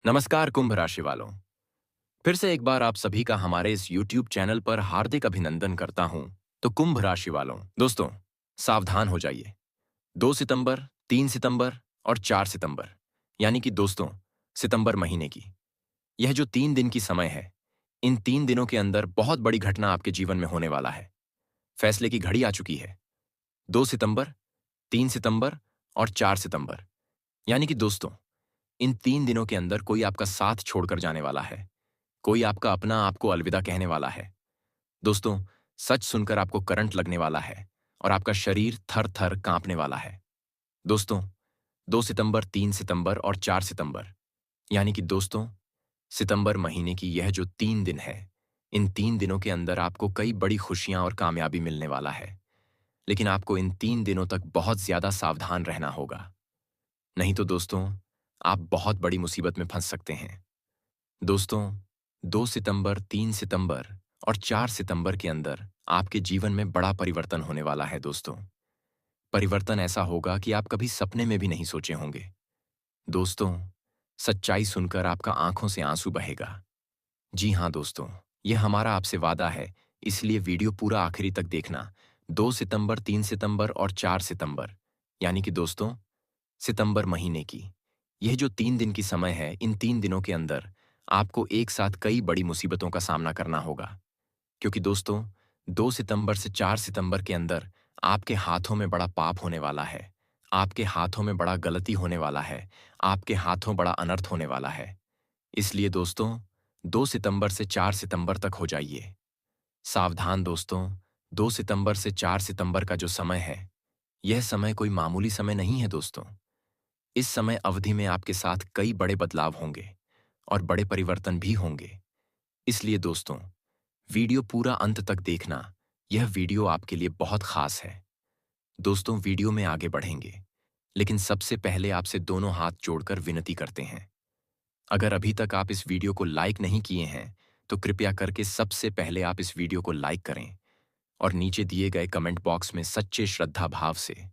नमस्कार कुंभ राशि वालों। फिर से एक बार आप सभी का हमारे इस YouTube चैनल पर हार्दिक अभिनंदन करता हूं। तो कुंभ राशि वालों, दोस्तों, सावधान हो जाइए। 2 सितंबर, 3 सितंबर और 4 सितंबर, यानी कि दोस्तों, सितंबर महीने की यह जो 3 दिन की समय है, इन 3 दिनों के अंदर बहुत बड़ी घटना आपके जीवन में होने वाला है। फैसले की घड़ी आ चुकी है। 2 सितंबर, 3 सितंबर और 4 सितंबर, यानी कि दोस्तों, इन 3 दिनों के अंदर कोई आपका साथ छोड़कर जाने वाला है। कोई आपका अपना आपको अलविदा कहने वाला है। दोस्तों, सच सुनकर आपको करंट लगने वाला है और आपका शरीर थर-थर कांपने वाला है। दोस्तों, 2 सितंबर, 3 सितंबर और 4 सितंबर, यानी कि दोस्तों, सितंबर महीने की यह जो 3 दिन है, इन 3 दिनों के अंदर आपको कई बड़ी खुशियां और कामयाबी मिलने वाला है। लेकिन आपको इन 3 दिनों तक बहुत ज्यादा सावधान रहना होगा। नहीं तो दोस्तों, आप बहुत बड़ी मुसीबत में फंस सकते हैं। दोस्तों, 2 सितंबर, 3 सितंबर और 4 सितंबर के अंदर आपके जीवन में बड़ा परिवर्तन होने वाला है दोस्तों। परिवर्तन ऐसा होगा कि आप कभी सपने में भी नहीं सोचे होंगे। दोस्तों, सच्चाई सुनकर आपका आंखों से आंसू बहेगा। जी हाँ दोस्तों, यह हमारा आपसे वादा है, इसलिए वीडियो पूरा आखिरी तक देखना। 2 सितंबर, 3 सितंबर और 4 सितंबर, यानी कि दोस्तों, सितंबर महीने की यह जो 3 दिन की समय है, इन 3 दिनों के अंदर आपको एक साथ कई बड़ी मुसीबतों का सामना करना होगा। क्योंकि दोस्तों, 2 सितंबर से 4 सितंबर के अंदर आपके हाथों में बड़ा पाप होने वाला है। आपके हाथों में बड़ा गलती होने वाला है। आपके हाथों बड़ा अनर्थ होने वाला है। इसलिए दोस्तों, 2 सितंबर से 4 सितंबर तक हो जाइए सावधान दोस्तों। 2 सितंबर से 4 सितंबर का जो समय है, यह समय कोई मामूली समय नहीं है दोस्तों। इस समय अवधि में आपके साथ कई बड़े बदलाव होंगे और बड़े परिवर्तन भी होंगे। इसलिए दोस्तों, वीडियो पूरा अंत तक देखना। यह वीडियो आपके लिए बहुत खास है। दोस्तों, वीडियो में आगे बढ़ेंगे, लेकिन सबसे पहले आपसे दोनों हाथ जोड़कर विनती करते हैं। अगर अभी तक आप इस वीडियो को लाइक नहीं किए हैं, तो कृपया करके सबसे पहले आप इस वीडियो को लाइक करें और नीचे दिए गए कमेंट बॉक्स में सच्चे श्रद्धा भाव से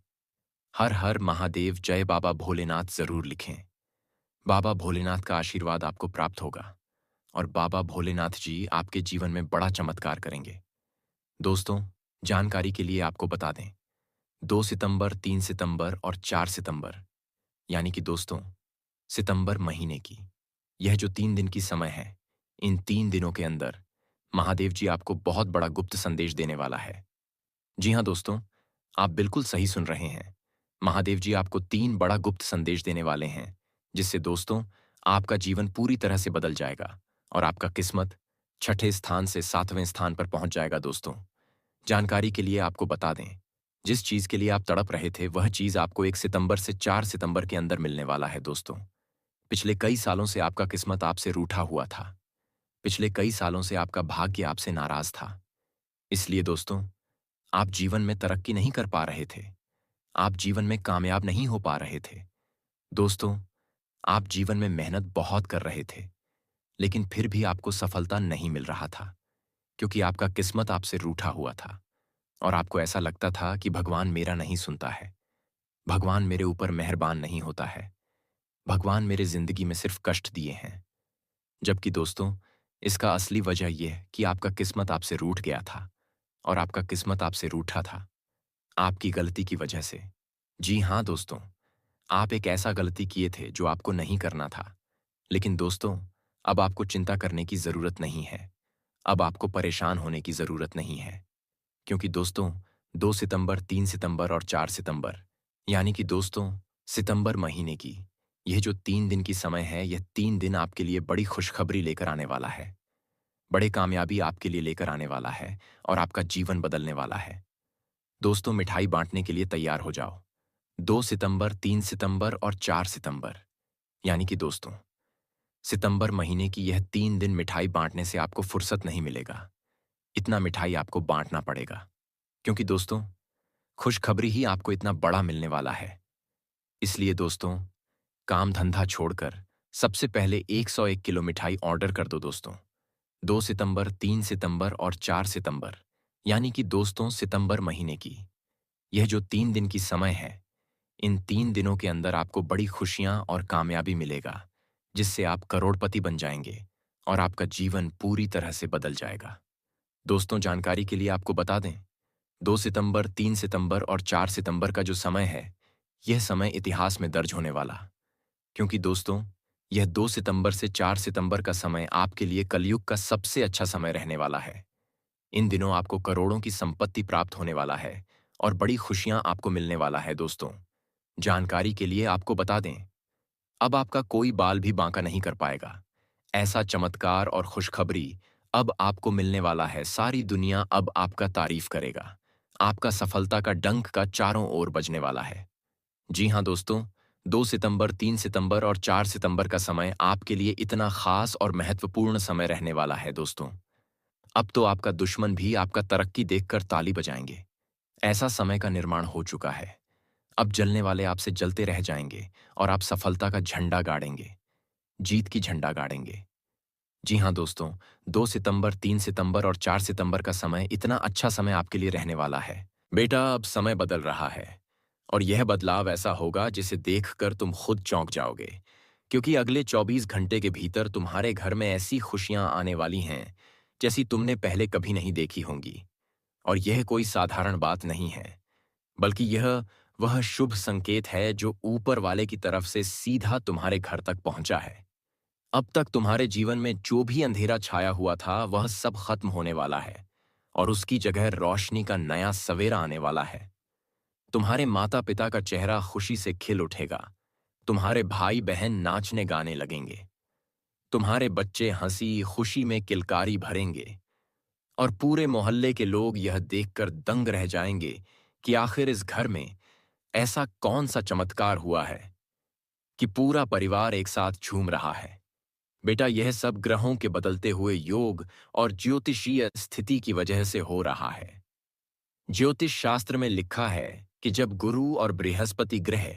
हर हर महादेव जय बाबा भोलेनाथ जरूर लिखें। बाबा भोलेनाथ का आशीर्वाद आपको प्राप्त होगा और बाबा भोलेनाथ जी आपके जीवन में बड़ा चमत्कार करेंगे। दोस्तों, जानकारी के लिए आपको बता दें, 2 सितंबर, 3 सितंबर और 4 सितंबर, यानी कि दोस्तों, सितंबर महीने की यह जो 3 दिन की समय है, इन 3 दिनों के अंदर महादेव जी आपको बहुत बड़ा गुप्त संदेश देने वाला है। जी हाँ दोस्तों, आप बिल्कुल सही सुन रहे हैं। महादेव जी आपको 3 बड़ा गुप्त संदेश देने वाले हैं, जिससे दोस्तों, आपका जीवन पूरी तरह से बदल जाएगा और आपका किस्मत छठे स्थान से 7वें स्थान पर पहुंच जाएगा दोस्तों। जानकारी के लिए आपको बता दें, जिस चीज के लिए आप तड़प रहे थे, वह चीज आपको 1 सितंबर से 4 सितंबर के अंदर मिलने वाला है दोस्तों। पिछले कई सालों से आपका किस्मत आपसे रूठा हुआ था। पिछले कई सालों से आपका भाग्य आपसे नाराज था। इसलिए दोस्तों, आप जीवन में तरक्की नहीं कर पा रहे थे। आप जीवन में कामयाब नहीं हो पा रहे थे। दोस्तों, आप जीवन में मेहनत बहुत कर रहे थे, लेकिन फिर भी आपको सफलता नहीं मिल रहा था, क्योंकि आपका किस्मत आपसे रूठा हुआ था और आपको ऐसा लगता था कि भगवान मेरा नहीं सुनता है। भगवान मेरे ऊपर मेहरबान नहीं होता है। भगवान मेरे जिंदगी में सिर्फ कष्ट दिए हैं। जबकि दोस्तों, इसका असली वजह यह है कि आपका किस्मत आपसे रूठ गया था और आपका किस्मत आपसे रूठा था आपकी गलती की वजह से। जी हाँ दोस्तों, आप एक ऐसा गलती किए थे जो आपको नहीं करना था। लेकिन दोस्तों, अब आपको चिंता करने की जरूरत नहीं है। अब आपको परेशान होने की जरूरत नहीं है। क्योंकि दोस्तों, 2 सितंबर, 3 सितंबर और 4 सितंबर, यानी कि दोस्तों, सितंबर महीने की यह जो 3 दिन की समय है, यह 3 दिन आपके लिए बड़ी खुशखबरी लेकर आने वाला है। बड़े कामयाबी आपके लिए लेकर आने वाला है और आपका जीवन बदलने वाला है। दोस्तों, मिठाई बांटने के लिए तैयार हो जाओ। 2 सितंबर, 3 सितंबर और 4 सितंबर, यानी कि दोस्तों, सितंबर महीने की यह 3 दिन मिठाई बांटने से आपको फुर्सत नहीं मिलेगा। इतना मिठाई आपको बांटना पड़ेगा, क्योंकि दोस्तों, खुशखबरी ही आपको इतना बड़ा मिलने वाला है। इसलिए दोस्तों, काम धंधा छोड़कर सबसे पहले 101 किलो मिठाई ऑर्डर कर दो दोस्तों। 2 सितंबर, 3 सितंबर और 4 सितंबर, यानी कि दोस्तों, सितंबर महीने की यह जो 3 दिन की समय है, इन 3 दिनों के अंदर आपको बड़ी खुशियां और कामयाबी मिलेगा, जिससे आप करोड़पति बन जाएंगे और आपका जीवन पूरी तरह से बदल जाएगा। दोस्तों, जानकारी के लिए आपको बता दें, 2 सितंबर, 3 सितंबर और 4 सितंबर का जो समय है, यह समय इतिहास में दर्ज होने वाला। क्योंकि दोस्तों, यह 2 सितंबर से 4 सितंबर का समय आपके लिए कलयुग का सबसे अच्छा समय रहने वाला है। इन दिनों आपको करोड़ों की संपत्ति प्राप्त होने वाला है और बड़ी खुशियां आपको मिलने वाला है। दोस्तों, जानकारी के लिए आपको बता दें, अब आपका कोई बाल भी बांका नहीं कर पाएगा। ऐसा चमत्कार और खुशखबरी अब आपको मिलने वाला है। सारी दुनिया अब आपका तारीफ करेगा। आपका सफलता का डंक का चारों ओर बजने वाला है। जी हाँ दोस्तों, 2 सितंबर, 3 सितंबर और 4 सितंबर का समय आपके लिए इतना खास और महत्वपूर्ण समय रहने वाला है। दोस्तों, अब तो आपका दुश्मन भी आपका तरक्की देखकर ताली बजाएंगे। ऐसा समय का निर्माण हो चुका है। अब जलने वाले आपसे जलते रह जाएंगे और आप सफलता का झंडा गाड़ेंगे, जीत की झंडा गाड़ेंगे। जी हाँ दोस्तों, 2 सितंबर, 3 सितंबर और 4 सितंबर का समय इतना अच्छा समय आपके लिए रहने वाला है। बेटा, अब समय बदल रहा है और यह बदलाव ऐसा होगा जिसे देखकर तुम खुद चौंक जाओगे। क्योंकि अगले 24 घंटे के भीतर तुम्हारे घर में ऐसी खुशियां आने वाली हैं जैसी तुमने पहले कभी नहीं देखी होंगी। और यह कोई साधारण बात नहीं है, बल्कि यह वह शुभ संकेत है जो ऊपर वाले की तरफ से सीधा तुम्हारे घर तक पहुंचा है। अब तक तुम्हारे जीवन में जो भी अंधेरा छाया हुआ था वह सब खत्म होने वाला है और उसकी जगह रोशनी का नया सवेरा आने वाला है। तुम्हारे माता पिता का चेहरा खुशी से खिल उठेगा। तुम्हारे भाई बहन नाचने गाने लगेंगे। तुम्हारे बच्चे हंसी खुशी में किलकारी भरेंगे और पूरे मोहल्ले के लोग यह देखकर दंग रह जाएंगे कि आखिर इस घर में ऐसा कौन सा चमत्कार हुआ है कि पूरा परिवार एक साथ झूम रहा है। बेटा, यह सब ग्रहों के बदलते हुए योग और ज्योतिषीय स्थिति की वजह से हो रहा है। ज्योतिष शास्त्र में लिखा है कि जब गुरु और बृहस्पति ग्रह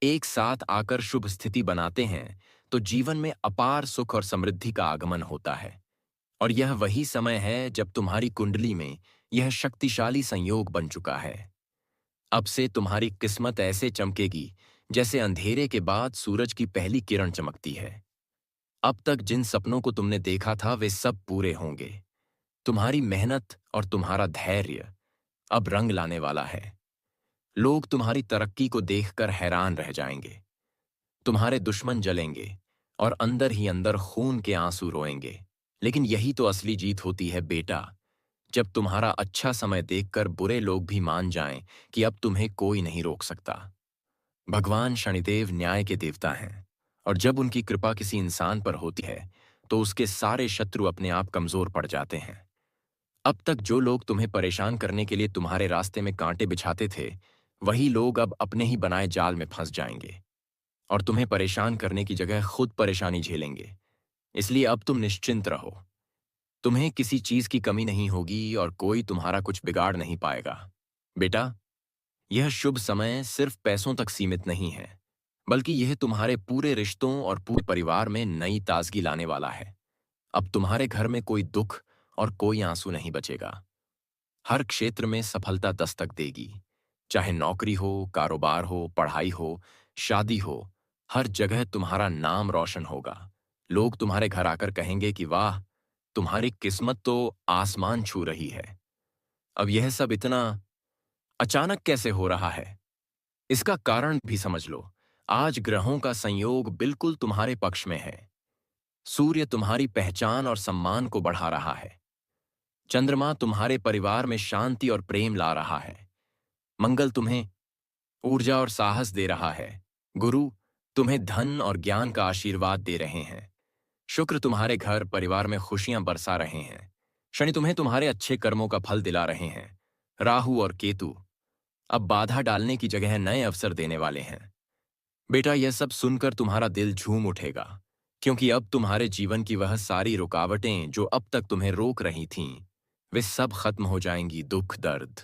एक साथ आकर शुभ स्थिति बनाते हैं तो जीवन में अपार सुख और समृद्धि का आगमन होता है। और यह वही समय है जब तुम्हारी कुंडली में यह शक्तिशाली संयोग बन चुका है। अब से तुम्हारी किस्मत ऐसे चमकेगी जैसे अंधेरे के बाद सूरज की पहली किरण चमकती है। अब तक जिन सपनों को तुमने देखा था वे सब पूरे होंगे। तुम्हारी मेहनत और तुम्हारा धैर्य अब रंग लाने वाला है। लोग तुम्हारी तरक्की को देखकर हैरान रह जाएंगे। तुम्हारे दुश्मन जलेंगे और अंदर ही अंदर खून के आंसू रोएंगे। लेकिन यही तो असली जीत होती है बेटा, जब तुम्हारा अच्छा समय देखकर बुरे लोग भी मान जाएं कि अब तुम्हें कोई नहीं रोक सकता। भगवान शनिदेव न्याय के देवता हैं और जब उनकी कृपा किसी इंसान पर होती है तो उसके सारे शत्रु अपने आप कमजोर पड़ जाते हैं। अब तक जो लोग तुम्हें परेशान करने के लिए तुम्हारे रास्ते में कांटे बिछाते थे, वही लोग अब अपने ही बनाए जाल में फंस जाएंगे और तुम्हें परेशान करने की जगह खुद परेशानी झेलेंगे। इसलिए अब तुम निश्चिंत रहो। तुम्हें किसी चीज की कमी नहीं होगी और कोई तुम्हारा कुछ बिगाड़ नहीं पाएगा। बेटा, यह शुभ समय सिर्फ पैसों तक सीमित नहीं है, बल्कि यह तुम्हारे पूरे रिश्तों और पूरे परिवार में नई ताजगी लाने वाला है। अब तुम्हारे घर में कोई दुख और कोई आंसू नहीं बचेगा। हर क्षेत्र में सफलता दस्तक देगी। चाहे नौकरी हो, कारोबार हो, पढ़ाई हो, शादी हो, हर जगह तुम्हारा नाम रोशन होगा। लोग तुम्हारे घर आकर कहेंगे कि वाह, तुम्हारी किस्मत तो आसमान छू रही है। अब यह सब इतना अचानक कैसे हो रहा है, इसका कारण भी समझ लो। आज ग्रहों का संयोग बिल्कुल तुम्हारे पक्ष में है। सूर्य तुम्हारी पहचान और सम्मान को बढ़ा रहा है। चंद्रमा तुम्हारे परिवार में शांति और प्रेम ला रहा है। मंगल तुम्हें ऊर्जा और साहस दे रहा है। गुरु तुम्हें धन और ज्ञान का आशीर्वाद दे रहे हैं। शुक्र तुम्हारे घर परिवार में खुशियां बरसा रहे हैं। शनि तुम्हें तुम्हारे अच्छे कर्मों का फल दिला रहे हैं। राहु और केतु अब बाधा डालने की जगह नए अवसर देने वाले हैं। बेटा, यह सब सुनकर तुम्हारा दिल झूम उठेगा, क्योंकि अब तुम्हारे जीवन की वह सारी रुकावटें जो अब तक तुम्हें रोक रही थीं, वे सब खत्म हो जाएंगी। दुख, दर्द,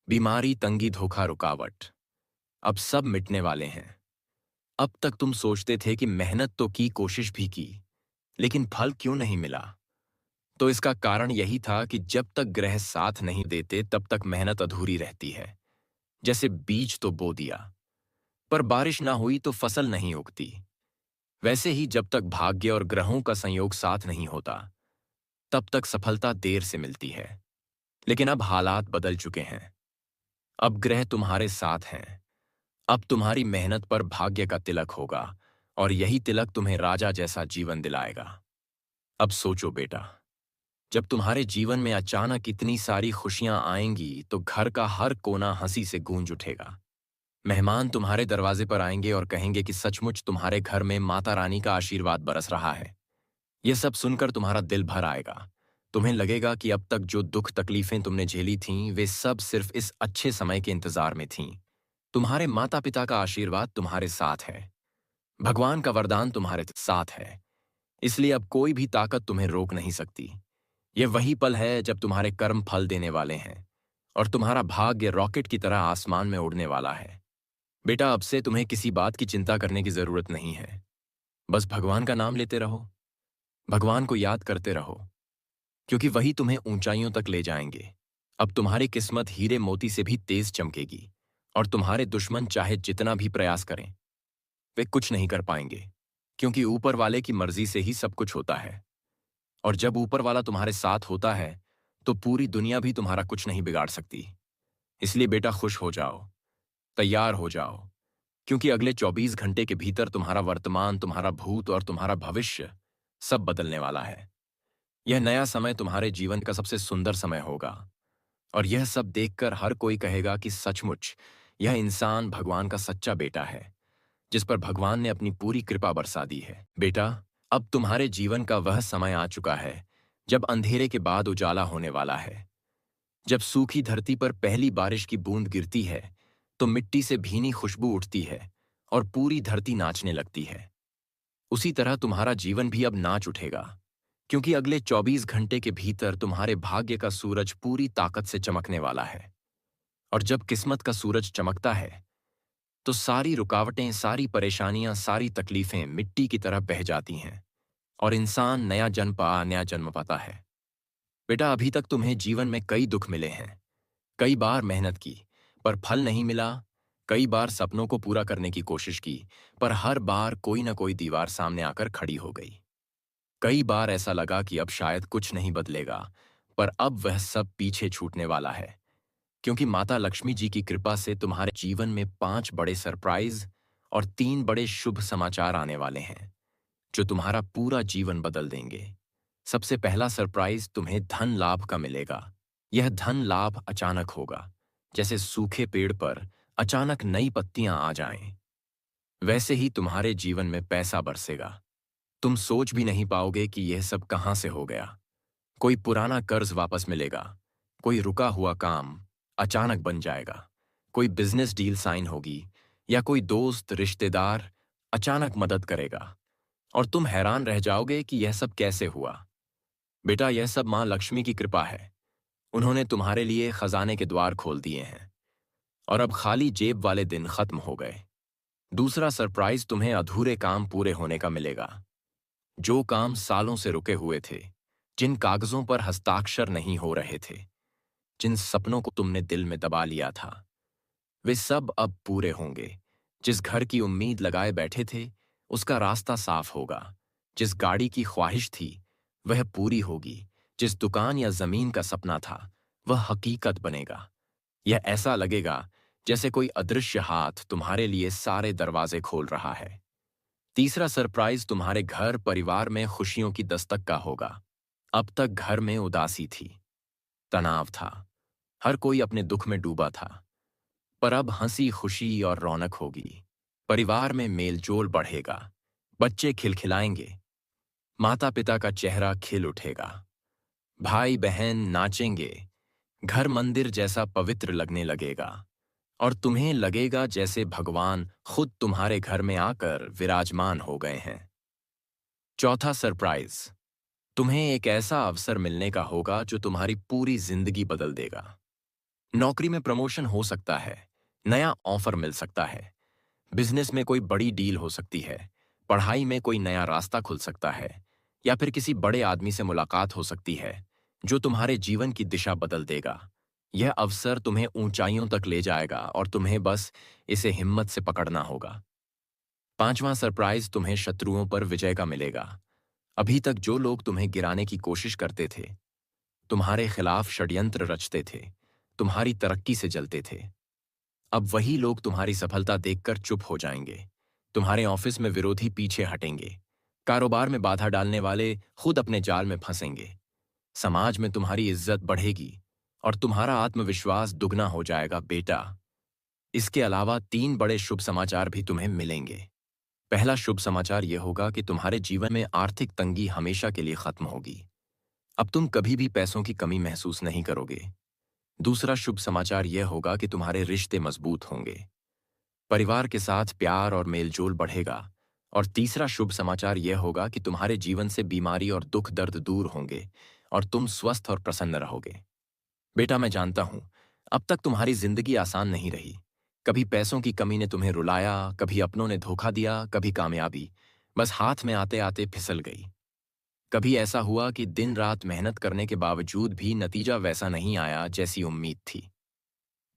बीमारी, तंगी, धोखा, रुकावट अब सब मिटने वाले हैं। अब तक तुम सोचते थे कि मेहनत तो की, कोशिश भी की, लेकिन फल क्यों नहीं मिला? तो इसका कारण यही था कि जब तक ग्रह साथ नहीं देते तब तक मेहनत अधूरी रहती है। जैसे बीज तो बो दिया, पर बारिश ना हुई तो फसल नहीं उगती। वैसे ही जब तक भाग्य और ग्रहों का संयोग साथ नहीं होता, तब तक सफलता देर से मिलती है। लेकिन अब हालात बदल चुके हैं। अब ग्रह तुम्हारे साथ हैं। अब तुम्हारी मेहनत पर भाग्य का तिलक होगा और यही तिलक तुम्हें राजा जैसा जीवन दिलाएगा। अब सोचो बेटा, जब तुम्हारे जीवन में अचानक इतनी सारी खुशियां आएंगी तो घर का हर कोना हंसी से गूंज उठेगा। मेहमान तुम्हारे दरवाजे पर आएंगे और कहेंगे कि सचमुच तुम्हारे घर में माता रानी का आशीर्वाद बरस रहा है। यह सब सुनकर तुम्हारा दिल भर आएगा। तुम्हें लगेगा कि अब तक जो दुख तकलीफें तुमने झेली थीं, वे सब सिर्फ इस अच्छे समय के इंतजार में थीं। तुम्हारे माता पिता का आशीर्वाद तुम्हारे साथ है। भगवान का वरदान तुम्हारे साथ है। इसलिए अब कोई भी ताकत तुम्हें रोक नहीं सकती। यह वही पल है जब तुम्हारे कर्म फल देने वाले हैं और तुम्हारा भाग्य रॉकेट की तरह आसमान में उड़ने वाला है। बेटा, अब से तुम्हें किसी बात की चिंता करने की जरूरत नहीं है। बस भगवान का नाम लेते रहो, भगवान को याद करते रहो, क्योंकि वही तुम्हें ऊंचाइयों तक ले जाएंगे। अब तुम्हारी किस्मत हीरे मोती से भी तेज चमकेगी और तुम्हारे दुश्मन चाहे जितना भी प्रयास करें, वे कुछ नहीं कर पाएंगे, क्योंकि ऊपर वाले की मर्जी से ही सब कुछ होता है। और जब ऊपर वाला तुम्हारे साथ होता है तो पूरी दुनिया भी तुम्हारा कुछ नहीं बिगाड़ सकती। इसलिए बेटा, खुश हो जाओ, तैयार हो जाओ, क्योंकि अगले 24 घंटे के भीतर तुम्हारा वर्तमान, तुम्हारा भूत और तुम्हारा भविष्य सब बदलने वाला है। यह नया समय तुम्हारे जीवन का सबसे सुंदर समय होगा और यह सब देखकर हर कोई कहेगा कि सचमुच यह इंसान भगवान का सच्चा बेटा है, जिस पर भगवान ने अपनी पूरी कृपा बरसा दी है। बेटा, अब तुम्हारे जीवन का वह समय आ चुका है जब अंधेरे के बाद उजाला होने वाला है। जब सूखी धरती पर पहली बारिश की बूंद गिरती है तो मिट्टी से भीनी खुशबू उठती है और पूरी धरती नाचने लगती है। उसी तरह तुम्हारा जीवन भी अब नाच उठेगा, क्योंकि अगले 24 घंटे के भीतर तुम्हारे भाग्य का सूरज पूरी ताकत से चमकने वाला है। और जब किस्मत का सूरज चमकता है तो सारी रुकावटें, सारी परेशानियां, सारी तकलीफें मिट्टी की तरह बह जाती हैं और इंसान नया जन्म पाता है। बेटा, अभी तक तुम्हें जीवन में कई दुख मिले हैं। कई बार मेहनत की पर फल नहीं मिला। कई बार सपनों को पूरा करने की कोशिश की पर हर बार कोई ना कोई दीवार सामने आकर खड़ी हो गई। कई बार ऐसा लगा कि अब शायद कुछ नहीं बदलेगा, पर अब वह सब पीछे छूटने वाला है, क्योंकि माता लक्ष्मी जी की कृपा से तुम्हारे जीवन में 5 बड़े सरप्राइज और 3 बड़े शुभ समाचार आने वाले हैं, जो तुम्हारा पूरा जीवन बदल देंगे। सबसे पहला सरप्राइज तुम्हें धन लाभ का मिलेगा। यह धन लाभ अचानक होगा, जैसे सूखे पेड़ पर अचानक नई पत्तियां आ जाएं। वैसे ही तुम्हारे जीवन में पैसा बरसेगा। तुम सोच भी नहीं पाओगे कि यह सब कहां से हो गया। कोई पुराना कर्ज वापस मिलेगा, कोई रुका हुआ काम अचानक बन जाएगा, कोई बिजनेस डील साइन होगी या कोई दोस्त रिश्तेदार अचानक मदद करेगा और तुम हैरान रह जाओगे कि यह सब कैसे हुआ। बेटा, यह सब मां लक्ष्मी की कृपा है। उन्होंने तुम्हारे लिए खजाने के द्वार खोल दिए हैं और अब खाली जेब वाले दिन खत्म हो गए। दूसरा सरप्राइज तुम्हें अधूरे काम पूरे होने का मिलेगा। जो काम सालों से रुके हुए थे, जिन कागजों पर हस्ताक्षर नहीं हो रहे थे, जिन सपनों को तुमने दिल में दबा लिया था, वे सब अब पूरे होंगे। जिस घर की उम्मीद लगाए बैठे थे, उसका रास्ता साफ होगा। जिस गाड़ी की ख्वाहिश थी, वह पूरी होगी। जिस दुकान या जमीन का सपना था, वह हकीकत बनेगा। यह ऐसा लगेगा जैसे कोई अदृश्य हाथ तुम्हारे लिए सारे दरवाजे खोल रहा है। तीसरा सरप्राइज तुम्हारे घर परिवार में खुशियों की दस्तक का होगा। अब तक घर में उदासी थी, तनाव था, हर कोई अपने दुख में डूबा था, पर अब हंसी खुशी और रौनक होगी। परिवार में मेलजोल बढ़ेगा, बच्चे खिलखिलाएंगे, माता पिता का चेहरा खिल उठेगा, भाई बहन नाचेंगे, घर मंदिर जैसा पवित्र लगने लगेगा और तुम्हें लगेगा जैसे भगवान खुद तुम्हारे घर में आकर विराजमान हो गए हैं। चौथा सरप्राइज, तुम्हें एक ऐसा अवसर मिलने का होगा जो तुम्हारी पूरी जिंदगी बदल देगा। नौकरी में प्रमोशन हो सकता है, नया ऑफर मिल सकता है, बिजनेस में कोई बड़ी डील हो सकती है, पढ़ाई में कोई नया रास्ता खुल सकता है, या फिर किसी बड़े आदमी से मुलाकात हो सकती है जो तुम्हारे जीवन की दिशा बदल देगा। यह अवसर तुम्हें ऊंचाइयों तक ले जाएगा और तुम्हें बस इसे हिम्मत से पकड़ना होगा। 5वां सरप्राइज तुम्हें शत्रुओं पर विजय का मिलेगा। अभी तक जो लोग तुम्हें गिराने की कोशिश करते थे, तुम्हारे खिलाफ षड्यंत्र रचते थे, तुम्हारी तरक्की से जलते थे, अब वही लोग तुम्हारी सफलता देखकर चुप हो जाएंगे। तुम्हारे ऑफिस में विरोधी पीछे हटेंगे। कारोबार में बाधा डालने वाले खुद अपने जाल में फंसेंगे। समाज में तुम्हारी इज्जत बढ़ेगी और तुम्हारा आत्मविश्वास दुगना हो जाएगा बेटा। इसके अलावा 3 बड़े शुभ समाचार भी तुम्हें मिलेंगे। पहला शुभ समाचार यह होगा कि तुम्हारे जीवन में आर्थिक तंगी हमेशा के लिए खत्म होगी। अब तुम कभी भी पैसों की कमी महसूस नहीं करोगे। दूसरा शुभ समाचार यह होगा कि तुम्हारे रिश्ते मजबूत होंगे। परिवार के साथ प्यार और मेलजोल बढ़ेगा। और तीसरा शुभ समाचार यह होगा कि तुम्हारे जीवन से बीमारी और दुख दर्द दूर होंगे और तुम स्वस्थ और प्रसन्न रहोगे। बेटा, मैं जानता हूं, अब तक तुम्हारी जिंदगी आसान नहीं रही। कभी पैसों की कमी ने तुम्हें रुलाया, कभी अपनों ने धोखा दिया, कभी कामयाबी बस हाथ में आते आते फिसल गई। कभी ऐसा हुआ कि दिन रात मेहनत करने के बावजूद भी नतीजा वैसा नहीं आया जैसी उम्मीद थी।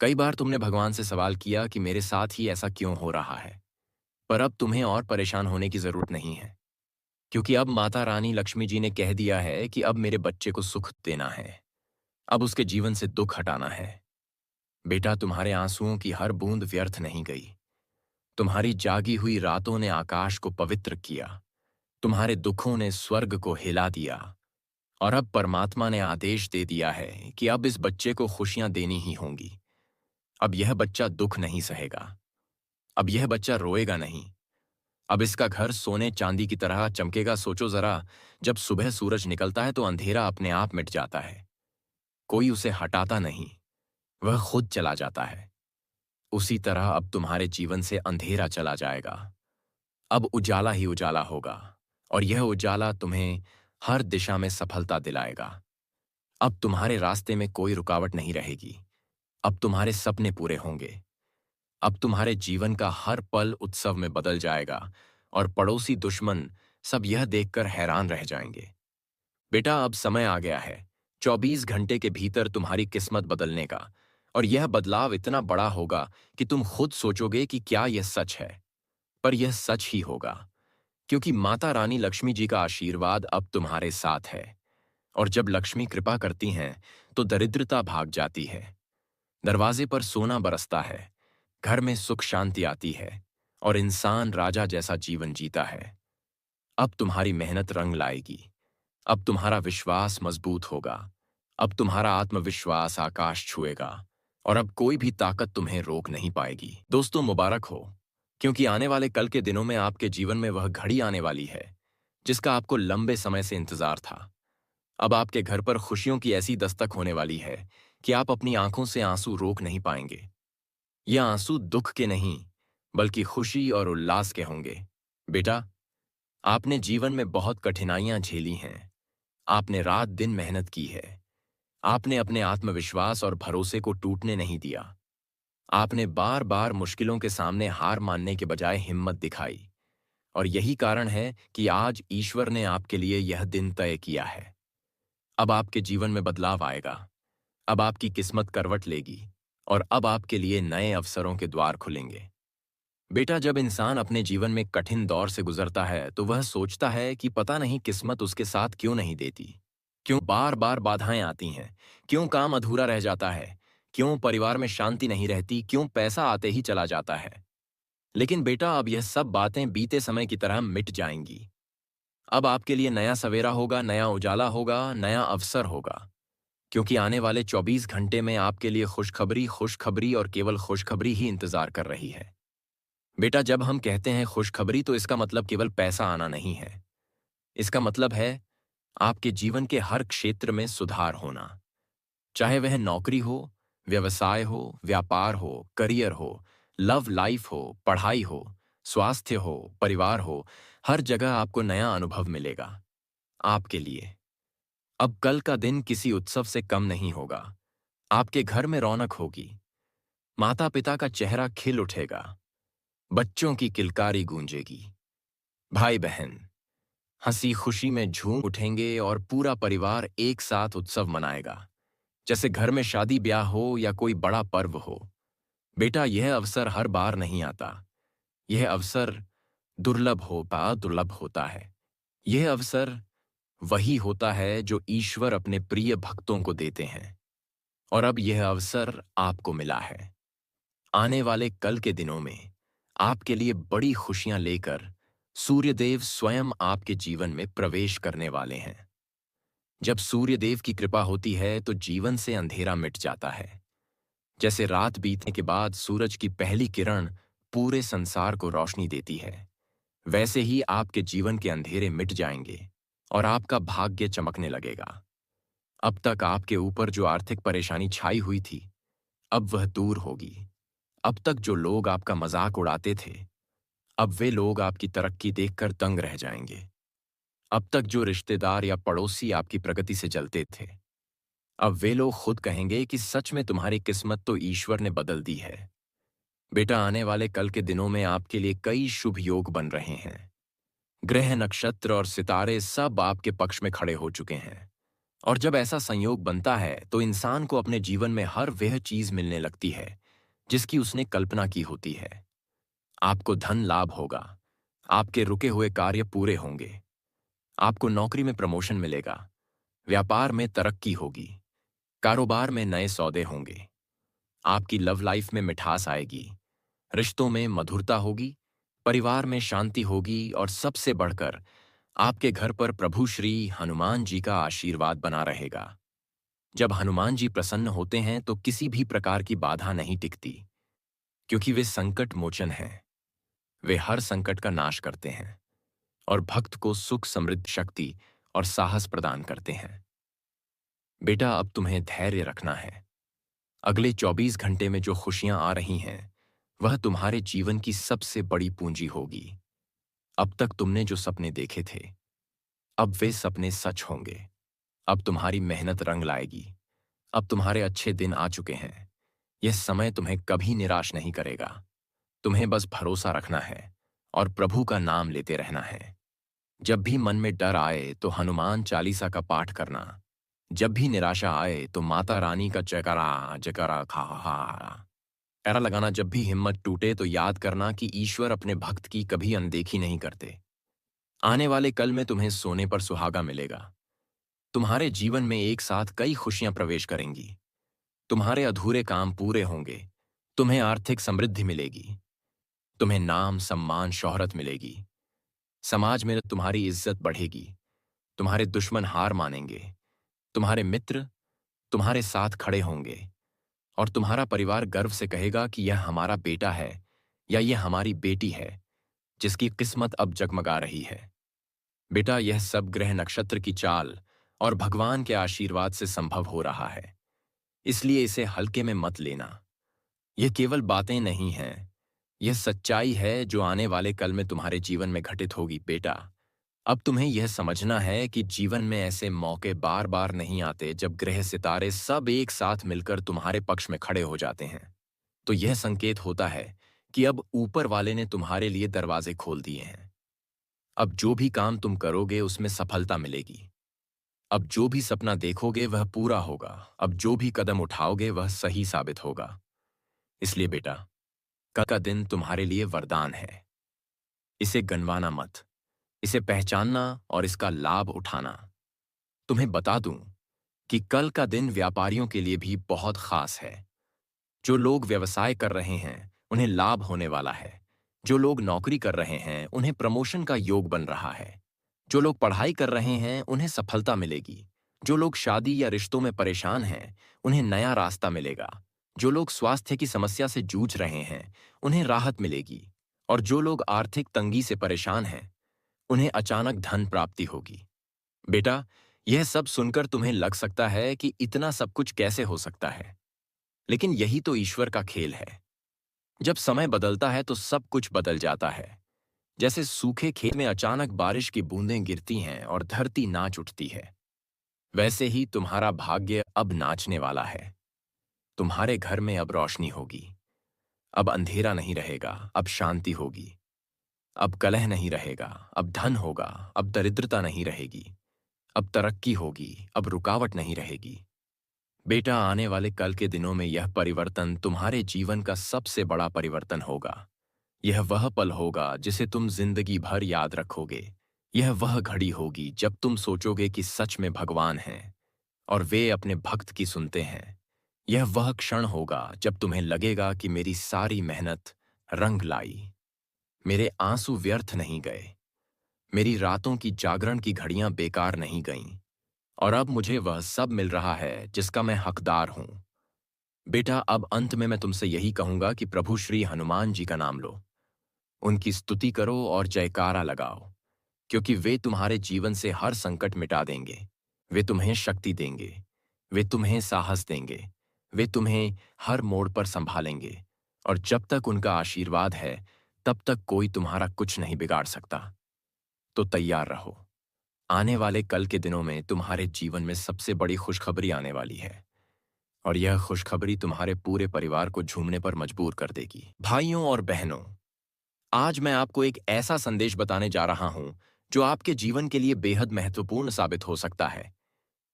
कई बार तुमने भगवान से सवाल किया कि मेरे साथ ही ऐसा क्यों हो रहा है। पर अब तुम्हें और परेशान होने की जरूरत नहीं है, क्योंकि अब माता रानी लक्ष्मी जी ने कह दिया है कि अब मेरे बच्चे को सुख देना है। अब उसके जीवन से दुख हटाना है। बेटा, तुम्हारे आंसुओं की हर बूंद व्यर्थ नहीं गई। तुम्हारी जागी हुई रातों ने आकाश को पवित्र किया। तुम्हारे दुखों ने स्वर्ग को हिला दिया। और अब परमात्मा ने आदेश दे दिया है कि अब इस बच्चे को खुशियां देनी ही होंगी। अब यह बच्चा दुख नहीं सहेगा। अब यह बच्चा रोएगा नहीं। अब इसका घर सोने चांदी की तरह चमकेगा। सोचो जरा, जब सुबह सूरज निकलता है तो अंधेरा अपने आप मिट जाता है। कोई उसे हटाता नहीं, वह खुद चला जाता है। उसी तरह अब तुम्हारे जीवन से अंधेरा चला जाएगा। अब उजाला ही उजाला होगा और यह उजाला तुम्हें हर दिशा में सफलता दिलाएगा। अब तुम्हारे रास्ते में कोई रुकावट नहीं रहेगी। अब तुम्हारे सपने पूरे होंगे। अब तुम्हारे जीवन का हर पल उत्सव में बदल जाएगा और पड़ोसी दुश्मन सब यह देखकर हैरान रह जाएंगे। बेटा, अब समय आ गया है 24 घंटे के भीतर तुम्हारी किस्मत बदलने का। और यह बदलाव इतना बड़ा होगा कि तुम खुद सोचोगे कि क्या यह सच है। पर यह सच ही होगा, क्योंकि माता रानी लक्ष्मी जी का आशीर्वाद अब तुम्हारे साथ है। और जब लक्ष्मी कृपा करती हैं तो दरिद्रता भाग जाती है। दरवाजे पर सोना बरसता है, घर में सुख शांति आती है और इंसान राजा जैसा जीवन जीता है। अब तुम्हारी मेहनत रंग लाएगी। अब तुम्हारा विश्वास मजबूत होगा। अब तुम्हारा आत्मविश्वास आकाश छुएगा और अब कोई भी ताकत तुम्हें रोक नहीं पाएगी। दोस्तों, मुबारक हो, क्योंकि आने वाले कल के दिनों में आपके जीवन में वह घड़ी आने वाली है जिसका आपको लंबे समय से इंतजार था। अब आपके घर पर खुशियों की ऐसी दस्तक होने वाली है कि आप अपनी आंखों से आंसू रोक नहीं पाएंगे। ये आंसू दुख के नहीं, बल्कि खुशी और उल्लास के होंगे। बेटा, आपने जीवन में बहुत कठिनाइयां झेली हैं। आपने रात दिन मेहनत की है। आपने अपने आत्मविश्वास और भरोसे को टूटने नहीं दिया। आपने बार बार मुश्किलों के सामने हार मानने के बजाय हिम्मत दिखाई। और यही कारण है कि आज ईश्वर ने आपके लिए यह दिन तय किया है। अब आपके जीवन में बदलाव आएगा। अब आपकी किस्मत करवट लेगी और अब आपके लिए नए अवसरों के द्वार खुलेंगे। बेटा, जब इंसान अपने जीवन में कठिन दौर से गुजरता है तो वह सोचता है कि पता नहीं किस्मत उसके साथ क्यों नहीं देती, क्यों बार बार बाधाएं आती हैं, क्यों काम अधूरा रह जाता है, क्यों परिवार में शांति नहीं रहती, क्यों पैसा आते ही चला जाता है। लेकिन बेटा, अब यह सब बातें बीते समय की तरह मिट जाएंगी। अब आपके लिए नया सवेरा होगा, नया उजाला होगा, नया अवसर होगा। क्योंकि आने वाले 24 घंटे में आपके लिए खुशखबरी और केवल खुशखबरी ही इंतजार कर रही है। बेटा, जब हम कहते हैं खुशखबरी तो इसका मतलब केवल पैसा आना नहीं है। इसका मतलब है आपके जीवन के हर क्षेत्र में सुधार होना। चाहे वह नौकरी हो, व्यवसाय हो, व्यापार हो, करियर हो, लव लाइफ हो, पढ़ाई हो, स्वास्थ्य हो, परिवार हो, हर जगह आपको नया अनुभव मिलेगा। आपके लिए अब कल का दिन किसी उत्सव से कम नहीं होगा। आपके घर में रौनक होगी। माता पिता का चेहरा खिल उठेगा। बच्चों की किलकारी गूंजेगी। भाई बहन हंसी खुशी में झूम उठेंगे और पूरा परिवार एक साथ उत्सव मनाएगा, जैसे घर में शादी ब्याह हो या कोई बड़ा पर्व हो। बेटा, यह अवसर हर बार नहीं आता। यह अवसर दुर्लभ होता है। यह अवसर वही होता है जो ईश्वर अपने प्रिय भक्तों को देते हैं, और अब यह अवसर आपको मिला है। आने वाले कल के दिनों में आपके लिए बड़ी खुशियां लेकर सूर्यदेव स्वयं आपके जीवन में प्रवेश करने वाले हैं। जब सूर्यदेव की कृपा होती है तो जीवन से अंधेरा मिट जाता है। जैसे रात बीतने के बाद सूरज की पहली किरण पूरे संसार को रोशनी देती है, वैसे ही आपके जीवन के अंधेरे मिट जाएंगे और आपका भाग्य चमकने लगेगा। अब तक आपके ऊपर जो आर्थिक परेशानी छाई हुई थी, अब वह दूर होगी। अब तक जो लोग आपका मजाक उड़ाते थे, अब वे लोग आपकी तरक्की देखकर दंग रह जाएंगे। अब तक जो रिश्तेदार या पड़ोसी आपकी प्रगति से जलते थे, अब वे लोग खुद कहेंगे कि सच में तुम्हारी किस्मत तो ईश्वर ने बदल दी है। बेटा, आने वाले कल के दिनों में आपके लिए कई शुभ योग बन रहे हैं। ग्रह, नक्षत्र और सितारे सब आपके पक्ष में खड़े हो चुके हैं। और जब ऐसा संयोग बनता है तो इंसान को अपने जीवन में हर वह चीज मिलने लगती है जिसकी उसने कल्पना की होती है। आपको धन लाभ होगा, आपके रुके हुए कार्य पूरे होंगे, आपको नौकरी में प्रमोशन मिलेगा, व्यापार में तरक्की होगी, कारोबार में नए सौदे होंगे, आपकी लव लाइफ में मिठास आएगी, रिश्तों में मधुरता होगी, परिवार में शांति होगी, और सबसे बढ़कर आपके घर पर प्रभु श्री हनुमान जी का आशीर्वाद बना रहेगा। जब हनुमान जी प्रसन्न होते हैं तो किसी भी प्रकार की बाधा नहीं टिकती, क्योंकि वे संकट मोचन हैं। वे हर संकट का नाश करते हैं और भक्त को सुख, समृद्ध, शक्ति और साहस प्रदान करते हैं। बेटा, अब तुम्हें धैर्य रखना है। अगले 24 घंटे में जो खुशियां आ रही हैं, वह तुम्हारे जीवन की सबसे बड़ी पूंजी होगी। अब तक तुमने जो सपने देखे थे, अब वे सपने सच होंगे। अब तुम्हारी मेहनत रंग लाएगी। अब तुम्हारे अच्छे दिन आ चुके हैं। यह समय तुम्हें कभी निराश नहीं करेगा। तुम्हें बस भरोसा रखना है और प्रभु का नाम लेते रहना है। जब भी मन में डर आए तो हनुमान चालीसा का पाठ करना। जब भी निराशा आए तो माता रानी का जयकारा जयकारा खा हा ऐरा लगाना। जब भी हिम्मत टूटे तो याद करना कि ईश्वर अपने भक्त की कभी अनदेखी नहीं करते। आने वाले कल में तुम्हें सोने पर सुहागा मिलेगा। तुम्हारे जीवन में एक साथ कई खुशियां प्रवेश करेंगी। तुम्हारे अधूरे काम पूरे होंगे। तुम्हें आर्थिक समृद्धि मिलेगी। तुम्हें नाम, सम्मान, शोहरत मिलेगी। समाज में तुम्हारी इज्जत बढ़ेगी। तुम्हारे दुश्मन हार मानेंगे। तुम्हारे मित्र तुम्हारे साथ खड़े होंगे और तुम्हारा परिवार गर्व से कहेगा कि यह हमारा बेटा है या यह हमारी बेटी है जिसकी किस्मत अब जगमगा रही है। बेटा, यह सब ग्रह, नक्षत्र की चाल और भगवान के आशीर्वाद से संभव हो रहा है, इसलिए इसे हल्के में मत लेना। यह केवल बातें नहीं हैं, यह सच्चाई है जो आने वाले कल में तुम्हारे जीवन में घटित होगी। बेटा, अब तुम्हें यह समझना है कि जीवन में ऐसे मौके बार बार नहीं आते जब ग्रह, सितारे सब एक साथ मिलकर तुम्हारे पक्ष में खड़े हो जाते हैं। तो यह संकेत होता है कि अब ऊपर वाले ने तुम्हारे लिए दरवाजे खोल दिए हैं। अब जो भी काम तुम करोगे उसमें सफलता मिलेगी। अब जो भी सपना देखोगे वह पूरा होगा। अब जो भी कदम उठाओगे वह सही साबित होगा। इसलिए बेटा, कल का दिन तुम्हारे लिए वरदान है। इसे गनवाना मत, इसे पहचानना और इसका लाभ उठाना। तुम्हें बता दूं कि कल का दिन व्यापारियों के लिए भी बहुत खास है। जो लोग व्यवसाय कर रहे हैं उन्हें लाभ होने वाला है। जो लोग नौकरी कर रहे हैं उन्हें प्रमोशन का योग बन रहा है। जो लोग पढ़ाई कर रहे हैं उन्हें सफलता मिलेगी। जो लोग शादी या रिश्तों में परेशान हैं उन्हें नया रास्ता मिलेगा। जो लोग स्वास्थ्य की समस्या से जूझ रहे हैं उन्हें राहत मिलेगी। और जो लोग आर्थिक तंगी से परेशान हैं उन्हें अचानक धन प्राप्ति होगी। बेटा, यह सब सुनकर तुम्हें लग सकता है कि इतना सब कुछ कैसे हो सकता है, लेकिन यही तो ईश्वर का खेल है। जब समय बदलता है तो सब कुछ बदल जाता है। जैसे सूखे खेत में अचानक बारिश की बूंदें गिरती हैं और धरती नाच उठती है, वैसे ही तुम्हारा भाग्य अब नाचने वाला है। तुम्हारे घर में अब रोशनी होगी। अब अंधेरा नहीं रहेगा, अब शांति होगी। अब कलह नहीं रहेगा, अब धन होगा। अब दरिद्रता नहीं रहेगी, अब तरक्की होगी। अब रुकावट नहीं रहेगी। बेटा, आने वाले कल के दिनों में यह परिवर्तन तुम्हारे जीवन का सबसे बड़ा परिवर्तन होगा। यह वह पल होगा जिसे तुम जिंदगी भर याद रखोगे। यह वह घड़ी होगी जब तुम सोचोगे कि सच में भगवान हैं और वे अपने भक्त की सुनते हैं। यह वह क्षण होगा जब तुम्हें लगेगा कि मेरी सारी मेहनत रंग लाई, मेरे आंसू व्यर्थ नहीं गए, मेरी रातों की जागरण की घड़ियां बेकार नहीं गईं, और अब मुझे वह सब मिल रहा है जिसका मैं हकदार हूं। बेटा, अब अंत में मैं तुमसे यही कहूंगा कि प्रभु श्री हनुमान जी का नाम लो, उनकी स्तुति करो और जयकारा लगाओ, क्योंकि वे तुम्हारे जीवन से हर संकट मिटा देंगे। वे तुम्हें शक्ति देंगे, वे तुम्हें साहस देंगे, वे तुम्हें हर मोड़ पर संभालेंगे, और जब तक उनका आशीर्वाद है तब तक कोई तुम्हारा कुछ नहीं बिगाड़ सकता। तो तैयार रहो, आने वाले कल के दिनों में तुम्हारे जीवन में सबसे बड़ी खुशखबरी आने वाली है, और यह खुशखबरी तुम्हारे पूरे परिवार को झूमने पर मजबूर कर देगी। भाइयों और बहनों, आज मैं आपको एक ऐसा संदेश बताने जा रहा हूं जो आपके जीवन के लिए बेहद महत्वपूर्ण साबित हो सकता है,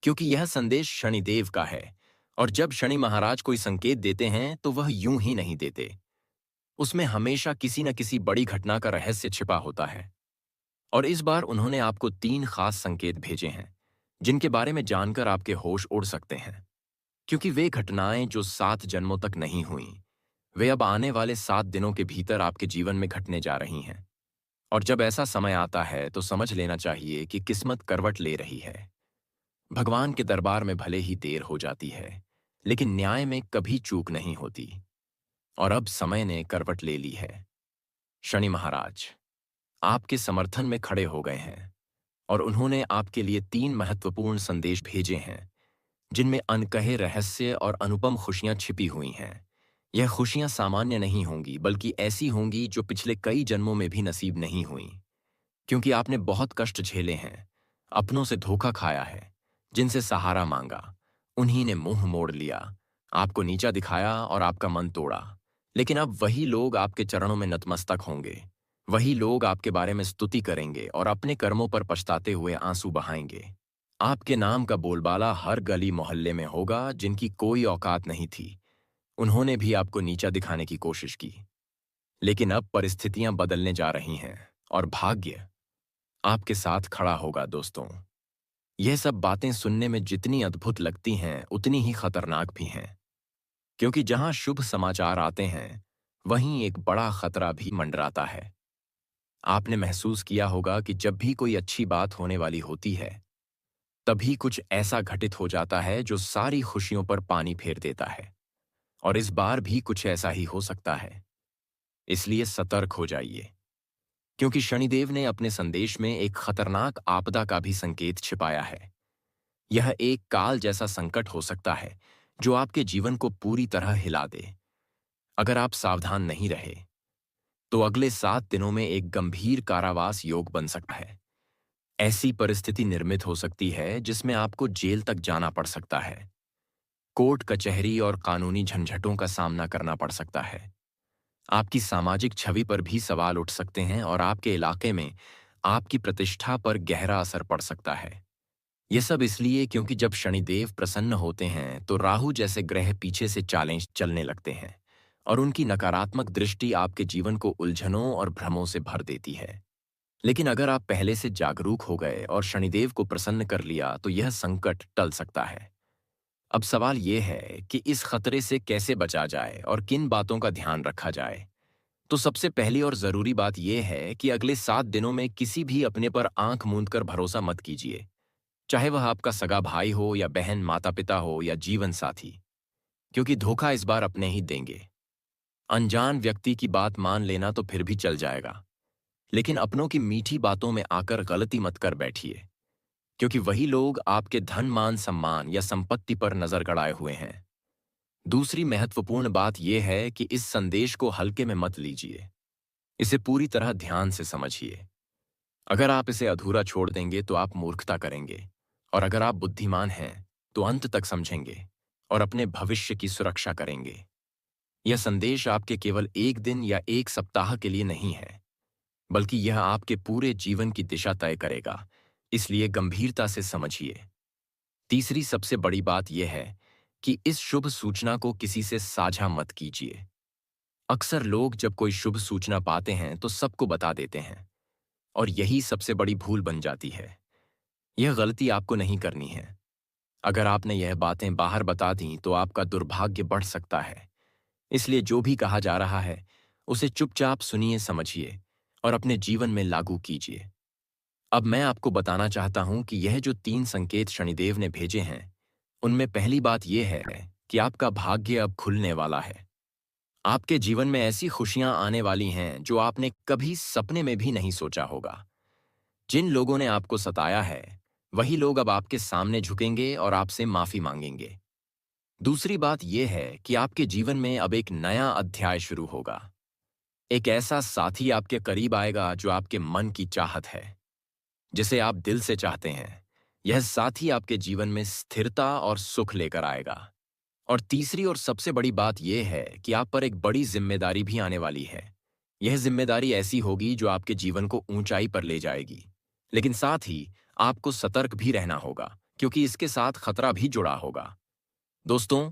क्योंकि यह संदेश शनिदेव का है। और जब शनि महाराज कोई संकेत देते हैं तो वह यूं ही नहीं देते, उसमें हमेशा किसी न किसी बड़ी घटना का रहस्य छिपा होता है। और इस बार उन्होंने आपको 3 खास संकेत भेजे हैं जिनके बारे में जानकर आपके होश उड़ सकते हैं, क्योंकि वे घटनाएं जो 7 जन्मों तक नहीं हुईं, वे अब आने वाले 7 दिनों के भीतर आपके जीवन में घटने जा रही हैं। और जब ऐसा समय आता है तो समझ लेना चाहिए कि किस्मत करवट ले रही है। भगवान के दरबार में भले ही देर हो जाती है, लेकिन न्याय में कभी चूक नहीं होती। और अब समय ने करवट ले ली है। शनि महाराज आपके समर्थन में खड़े हो गए हैं, और उन्होंने आपके लिए 3 महत्वपूर्ण संदेश भेजे हैं जिनमें अनकहे रहस्य और अनुपम खुशियां छिपी हुई हैं। यह खुशियां सामान्य नहीं होंगी, बल्कि ऐसी होंगी जो पिछले कई जन्मों में भी नसीब नहीं हुई, क्योंकि आपने बहुत कष्ट झेले हैं, अपनों से धोखा खाया है, जिनसे सहारा मांगा उन्हीं ने मुंह मोड़ लिया, आपको नीचा दिखाया और आपका मन तोड़ा। लेकिन अब वही लोग आपके चरणों में नतमस्तक होंगे, वही लोग आपके बारे में स्तुति करेंगे और अपने कर्मों पर पछताते हुए आंसू बहाएंगे। आपके नाम का बोलबाला हर गली मोहल्ले में होगा। जिनकी कोई औकात नहीं थी, उन्होंने भी आपको नीचा दिखाने की कोशिश की, लेकिन अब परिस्थितियां बदलने जा रही हैं और भाग्य आपके साथ खड़ा होगा। दोस्तों, यह सब बातें सुनने में जितनी अद्भुत लगती हैं उतनी ही खतरनाक भी हैं, क्योंकि जहां शुभ समाचार आते हैं वहीं एक बड़ा खतरा भी मंडराता है। आपने महसूस किया होगा कि जब भी कोई अच्छी बात होने वाली होती है, तभी कुछ ऐसा घटित हो जाता है जो सारी खुशियों पर पानी फेर देता है। और इस बार भी कुछ ऐसा ही हो सकता है। इसलिए सतर्क हो जाइए, क्योंकि शनिदेव ने अपने संदेश में एक खतरनाक आपदा का भी संकेत छिपाया है। यह एक काल जैसा संकट हो सकता है जो आपके जीवन को पूरी तरह हिला दे। अगर आप सावधान नहीं रहे तो अगले 7 दिनों में एक गंभीर कारावास योग बन सकता है। ऐसी परिस्थिति निर्मित हो सकती है जिसमें आपको जेल तक जाना पड़ सकता है, कोर्ट कचहरी और कानूनी झंझटों का सामना करना पड़ सकता है। आपकी सामाजिक छवि पर भी सवाल उठ सकते हैं और आपके इलाके में आपकी प्रतिष्ठा पर गहरा असर पड़ सकता है। यह सब इसलिए क्योंकि जब शनिदेव प्रसन्न होते हैं तो राहु जैसे ग्रह पीछे से चालें चलने लगते हैं, और उनकी नकारात्मक दृष्टि आपके जीवन को उलझनों और भ्रमों से भर देती है। लेकिन अगर आप पहले से जागरूक हो गए और शनिदेव को प्रसन्न कर लिया तो यह संकट टल सकता है। अब सवाल यह है कि इस खतरे से कैसे बचा जाए और किन बातों का ध्यान रखा जाए। तो सबसे पहली और जरूरी बात यह है कि अगले 7 दिनों में किसी भी अपने पर आंख मूंद कर भरोसा मत कीजिए, चाहे वह आपका सगा भाई हो या बहन, माता पिता हो या जीवन साथी, क्योंकि धोखा इस बार अपने ही देंगे। अनजान व्यक्ति की बात मान लेना तो फिर भी चल जाएगा, लेकिन अपनों की मीठी बातों में आकर गलती मत कर बैठिए, क्योंकि वही लोग आपके धन, मान, सम्मान या संपत्ति पर नजर गड़ाए हुए हैं। दूसरी महत्वपूर्ण बात यह है कि इस संदेश को हल्के में मत लीजिए, इसे पूरी तरह ध्यान से समझिए। अगर आप इसे अधूरा छोड़ देंगे तो आप मूर्खता करेंगे, और अगर आप बुद्धिमान हैं तो अंत तक समझेंगे और अपने भविष्य की सुरक्षा करेंगे। यह संदेश आपके केवल एक दिन या एक सप्ताह के लिए नहीं है, बल्कि यह आपके पूरे जीवन की दिशा तय करेगा, इसलिए गंभीरता से समझिए। तीसरी सबसे बड़ी बात यह है कि इस शुभ सूचना को किसी से साझा मत कीजिए। अक्सर लोग जब कोई शुभ सूचना पाते हैं तो सबको बता देते हैं, और यही सबसे बड़ी भूल बन जाती है। यह गलती आपको नहीं करनी है। अगर आपने यह बातें बाहर बता दी तो आपका दुर्भाग्य बढ़ सकता है। इसलिए जो भी कहा जा रहा है उसे चुपचाप सुनिए, समझिए और अपने जीवन में लागू कीजिए। अब मैं आपको बताना चाहता हूं कि यह जो 3 संकेत शनिदेव ने भेजे हैं, उनमें पहली बात यह है कि आपका भाग्य अब खुलने वाला है। आपके जीवन में ऐसी खुशियां आने वाली हैं जो आपने कभी सपने में भी नहीं सोचा होगा। जिन लोगों ने आपको सताया है, वही लोग अब आपके सामने झुकेंगे और आपसे माफी मांगेंगे। दूसरी बात यह है कि आपके जीवन में अब एक नया अध्याय शुरू होगा। एक ऐसा साथी आपके करीब आएगा जो आपके मन की चाहत है, जिसे आप दिल से चाहते हैं। यह साथी आपके जीवन में स्थिरता और सुख लेकर आएगा। और तीसरी और सबसे बड़ी बात यह है कि आप पर एक बड़ी जिम्मेदारी भी आने वाली है। यह जिम्मेदारी ऐसी होगी जो आपके जीवन को ऊंचाई पर ले जाएगी, लेकिन साथ ही आपको सतर्क भी रहना होगा, क्योंकि इसके साथ खतरा भी जुड़ा होगा। दोस्तों,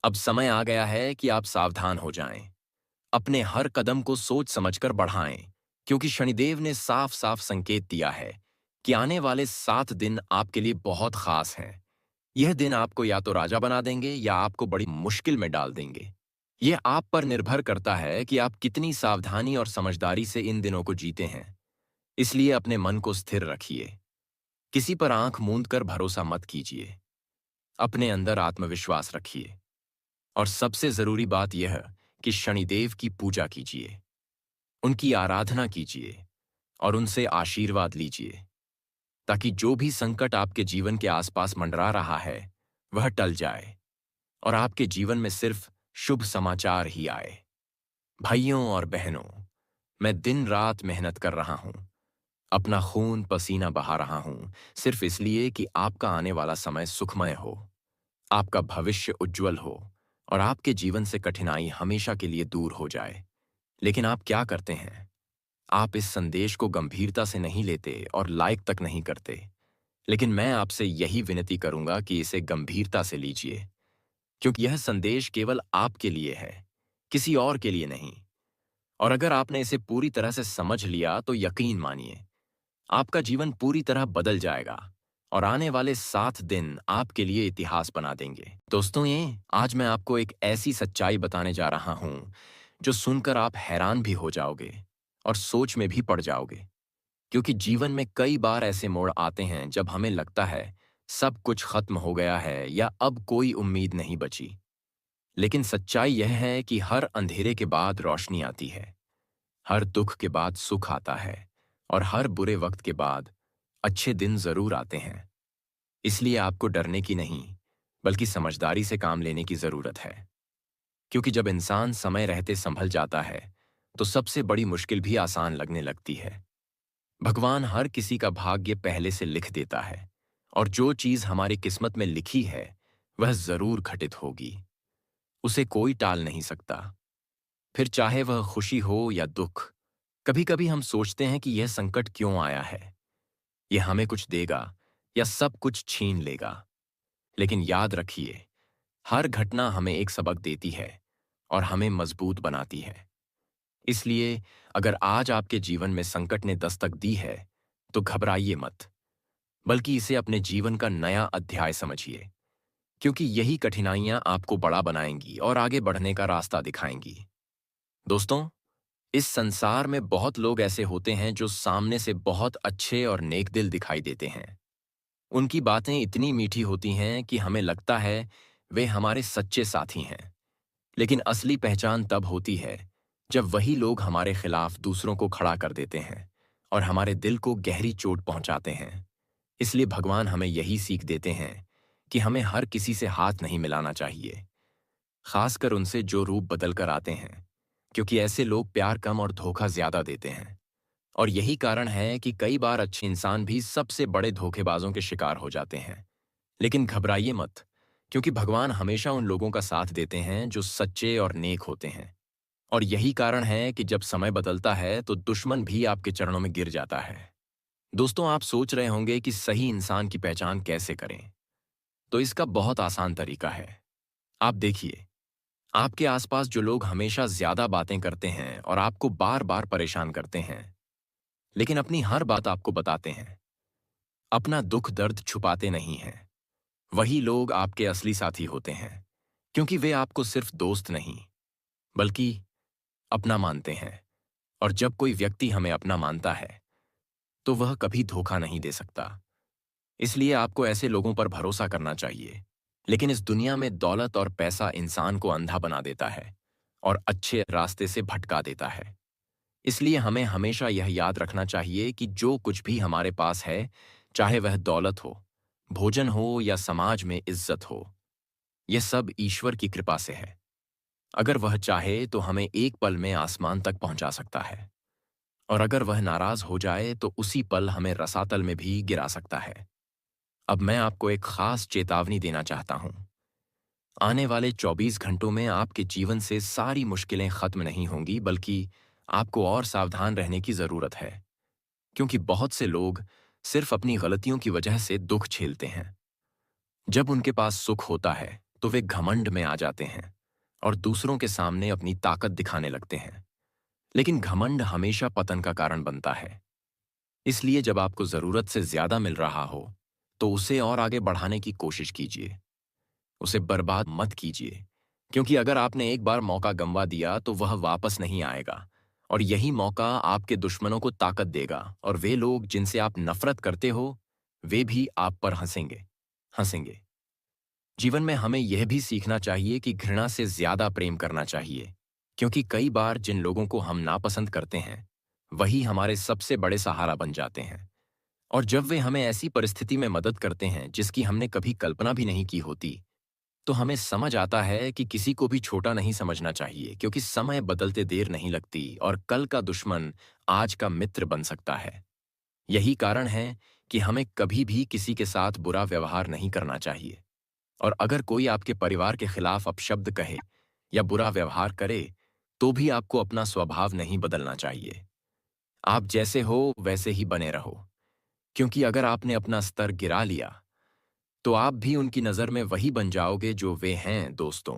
अब समय आ गया है कि आप सावधान हो जाएं। अपने हर कदम को सोच समझकर बढ़ाएं, क्योंकि शनिदेव ने साफ साफ संकेत दिया है कि आने वाले 7 दिन आपके लिए बहुत खास हैं। यह दिन आपको या तो राजा बना देंगे या आपको बड़ी मुश्किल में डाल देंगे। यह आप पर निर्भर करता है कि आप कितनी सावधानी और समझदारी से इन दिनों को जीते हैं। इसलिए अपने मन को स्थिर रखिए। किसी पर आंख मूंद कर भरोसा मत कीजिए। अपने अंदर आत्मविश्वास रखिए। और सबसे जरूरी बात यह कि शनिदेव की पूजा कीजिए, उनकी आराधना कीजिए और उनसे आशीर्वाद लीजिए, ताकि जो भी संकट आपके जीवन के आसपास मंडरा रहा है वह टल जाए और आपके जीवन में सिर्फ शुभ समाचार ही आए। भाइयों और बहनों, मैं दिन रात मेहनत कर रहा हूं, अपना खून पसीना बहा रहा हूं, सिर्फ इसलिए कि आपका आने वाला समय सुखमय हो, आपका भविष्य उज्जवल हो और आपके जीवन से कठिनाई हमेशा के लिए दूर हो जाए। लेकिन आप क्या करते हैं? आप इस संदेश को गंभीरता से नहीं लेते और लाइक तक नहीं करते। लेकिन मैं आपसे यही विनती करूंगा कि इसे गंभीरता से लीजिए, क्योंकि यह संदेश केवल आपके लिए है, किसी और के लिए नहीं। और अगर आपने इसे पूरी तरह से समझ लिया तो यकीन मानिए, आपका जीवन पूरी तरह बदल जाएगा और आने वाले 7 दिन आपके लिए इतिहास बना देंगे। दोस्तों, ये आज मैं आपको एक ऐसी सच्चाई बताने जा रहा हूं जो सुनकर आप हैरान भी हो जाओगे और सोच में भी पड़ जाओगे। क्योंकि जीवन में कई बार ऐसे मोड़ आते हैं जब हमें लगता है सब कुछ खत्म हो गया है या अब कोई उम्मीद नहीं बची। लेकिन सच्चाई यह है कि हर अंधेरे के बाद रोशनी आती है, हर दुख के बाद सुख आता है और हर बुरे वक्त के बाद अच्छे दिन जरूर आते हैं। इसलिए आपको डरने की नहीं, बल्कि समझदारी से काम लेने की जरूरत है। क्योंकि जब इंसान समय रहते संभल जाता है तो सबसे बड़ी मुश्किल भी आसान लगने लगती है। भगवान हर किसी का भाग्य पहले से लिख देता है, और जो चीज हमारी किस्मत में लिखी है वह जरूर घटित होगी। उसे कोई टाल नहीं सकता, फिर चाहे वह खुशी हो या दुख। कभी कभी हम सोचते हैं कि यह संकट क्यों आया है, यह हमें कुछ देगा या सब कुछ छीन लेगा। लेकिन याद रखिए, हर घटना हमें एक सबक देती है और हमें मजबूत बनाती है। इसलिए अगर आज आपके जीवन में संकट ने दस्तक दी है तो घबराइए मत, बल्कि इसे अपने जीवन का नया अध्याय समझिए। क्योंकि यही कठिनाइयां आपको बड़ा बनाएंगी और आगे बढ़ने का रास्ता दिखाएंगी। दोस्तों, इस संसार में बहुत लोग ऐसे होते हैं जो सामने से बहुत अच्छे और नेक दिल दिखाई देते हैं। उनकी बातें इतनी मीठी होती हैं कि हमें लगता है वे हमारे सच्चे साथी हैं। लेकिन असली पहचान तब होती है जब वही लोग हमारे खिलाफ दूसरों को खड़ा कर देते हैं और हमारे दिल को गहरी चोट पहुंचाते हैं। इसलिए भगवान हमें यही सीख देते हैं कि हमें हर किसी से हाथ नहीं मिलाना चाहिए, खासकर उनसे जो रूप बदल कर आते हैं, क्योंकि ऐसे लोग प्यार कम और धोखा ज्यादा देते हैं। और यही कारण है कि कई बार अच्छे इंसान भी सबसे बड़े धोखेबाजों के शिकार हो जाते हैं। लेकिन घबराइए मत, क्योंकि भगवान हमेशा उन लोगों का साथ देते हैं जो सच्चे और नेक होते हैं। और यही कारण है कि जब समय बदलता है तो दुश्मन भी आपके चरणों में गिर जाता है। दोस्तों, आप सोच रहे होंगे कि सही इंसान की पहचान कैसे करें। तो इसका बहुत आसान तरीका है। आप देखिए, आपके आसपास जो लोग हमेशा ज्यादा बातें करते हैं और आपको बार बार परेशान करते हैं, लेकिन अपनी हर बात आपको बताते हैं, अपना दुख दर्द छुपाते नहीं हैं, वही लोग आपके असली साथी होते हैं, क्योंकि वे आपको सिर्फ दोस्त नहीं, बल्कि अपना मानते हैं। और जब कोई व्यक्ति हमें अपना मानता है, तो वह कभी धोखा नहीं दे सकता। इसलिए आपको ऐसे लोगों पर भरोसा करना चाहिए। लेकिन इस दुनिया में दौलत और पैसा इंसान को अंधा बना देता है और अच्छे रास्ते से भटका देता है। इसलिए हमें हमेशा यह याद रखना चाहिए कि जो कुछ भी हमारे पास है, चाहे वह दौलत हो, भोजन हो या समाज में इज्जत हो, यह सब ईश्वर की कृपा से है। अगर वह चाहे तो हमें एक पल में आसमान तक पहुंचा सकता है, और अगर वह नाराज हो जाए तो उसी पल हमें रसातल में भी गिरा सकता है। अब मैं आपको एक खास चेतावनी देना चाहता हूं। आने वाले 24 घंटों में आपके जीवन से सारी मुश्किलें खत्म नहीं होंगी, बल्कि आपको और सावधान रहने की जरूरत है। क्योंकि बहुत से लोग सिर्फ अपनी गलतियों की वजह से दुख झेलते हैं। जब उनके पास सुख होता है तो वे घमंड में आ जाते हैं और दूसरों के सामने अपनी ताकत दिखाने लगते हैं। लेकिन घमंड हमेशा पतन का कारण बनता है। इसलिए जब आपको जरूरत से ज्यादा मिल रहा हो, तो उसे और आगे बढ़ाने की कोशिश कीजिए। उसे बर्बाद मत कीजिए, क्योंकि अगर आपने एक बार मौका गंवा दिया तो वह वापस नहीं आएगा। और यही मौका आपके दुश्मनों को ताकत देगा, और वे लोग जिनसे आप नफरत करते हो, वे भी आप पर हंसेंगे हंसेंगे। जीवन में हमें यह भी सीखना चाहिए कि घृणा से ज्यादा प्रेम करना चाहिए, क्योंकि कई बार जिन लोगों को हम नापसंद करते हैं, वही हमारे सबसे बड़े सहारा बन जाते हैं। और जब वे हमें ऐसी परिस्थिति में मदद करते हैं जिसकी हमने कभी कल्पना भी नहीं की होती, तो हमें समझ आता है कि किसी को भी छोटा नहीं समझना चाहिए, क्योंकि समय बदलते देर नहीं लगती और कल का दुश्मन आज का मित्र बन सकता है। यही कारण है कि हमें कभी भी किसी के साथ बुरा व्यवहार नहीं करना चाहिए। और अगर कोई आपके परिवार के खिलाफ अपशब्द कहे या बुरा व्यवहार करे, तो भी आपको अपना स्वभाव नहीं बदलना चाहिए। आप जैसे हो वैसे ही बने रहो, क्योंकि अगर आपने अपना स्तर गिरा लिया, तो आप भी उनकी नज़र में वही बन जाओगे जो वे हैं। दोस्तों,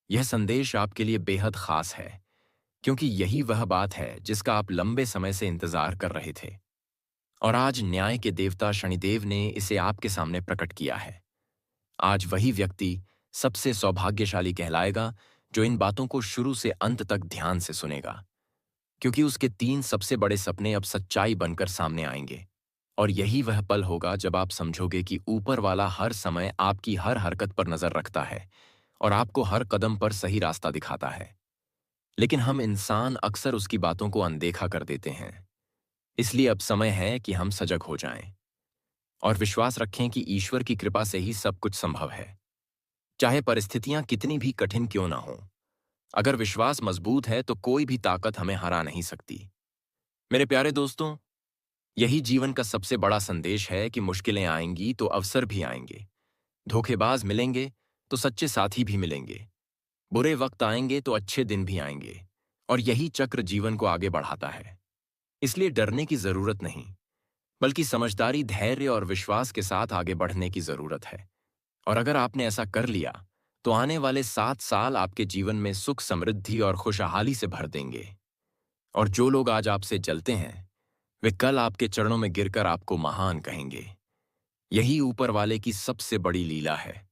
यह संदेश आपके लिए बेहद खास है, क्योंकि यही वह बात है जिसका आप लंबे समय से इंतजार कर रहे थे। और आज न्याय के देवता शनिदेव ने इसे आपके सामने प्रकट किया है। आज वही व्यक्ति सबसे सौभाग्यशाली कहलाएगा जो इन बातों को शुरू से अंत तक ध्यान से सुनेगा, क्योंकि उसके 3 सबसे बड़े सपने अब सच्चाई बनकर सामने आएंगे। और यही वह पल होगा जब आप समझोगे कि ऊपर वाला हर समय आपकी हर हरकत पर नजर रखता है और आपको हर कदम पर सही रास्ता दिखाता है। लेकिन हम इंसान अक्सर उसकी बातों को अनदेखा कर देते हैं। इसलिए अब समय है कि हम सजग हो जाएं और विश्वास रखें कि ईश्वर की कृपा से ही सब कुछ संभव है, चाहे परिस्थितियां कितनी भी कठिन क्यों ना हो। अगर विश्वास मजबूत है तो कोई भी ताकत हमें हरा नहीं सकती। मेरे प्यारे दोस्तों, यही जीवन का सबसे बड़ा संदेश है कि मुश्किलें आएंगी तो अवसर भी आएंगे, धोखेबाज मिलेंगे तो सच्चे साथी भी मिलेंगे, बुरे वक्त आएंगे तो अच्छे दिन भी आएंगे। और यही चक्र जीवन को आगे बढ़ाता है। इसलिए डरने की जरूरत नहीं, बल्कि समझदारी, धैर्य और विश्वास के साथ आगे बढ़ने की जरूरत है। और अगर आपने ऐसा कर लिया, तो आने वाले 7 साल आपके जीवन में सुख, समृद्धि और खुशहाली से भर देंगे। और जो लोग आज आपसे जलते हैं, वे कल आपके चरणों में गिरकर आपको महान कहेंगे। यही ऊपर वाले की सबसे बड़ी लीला है।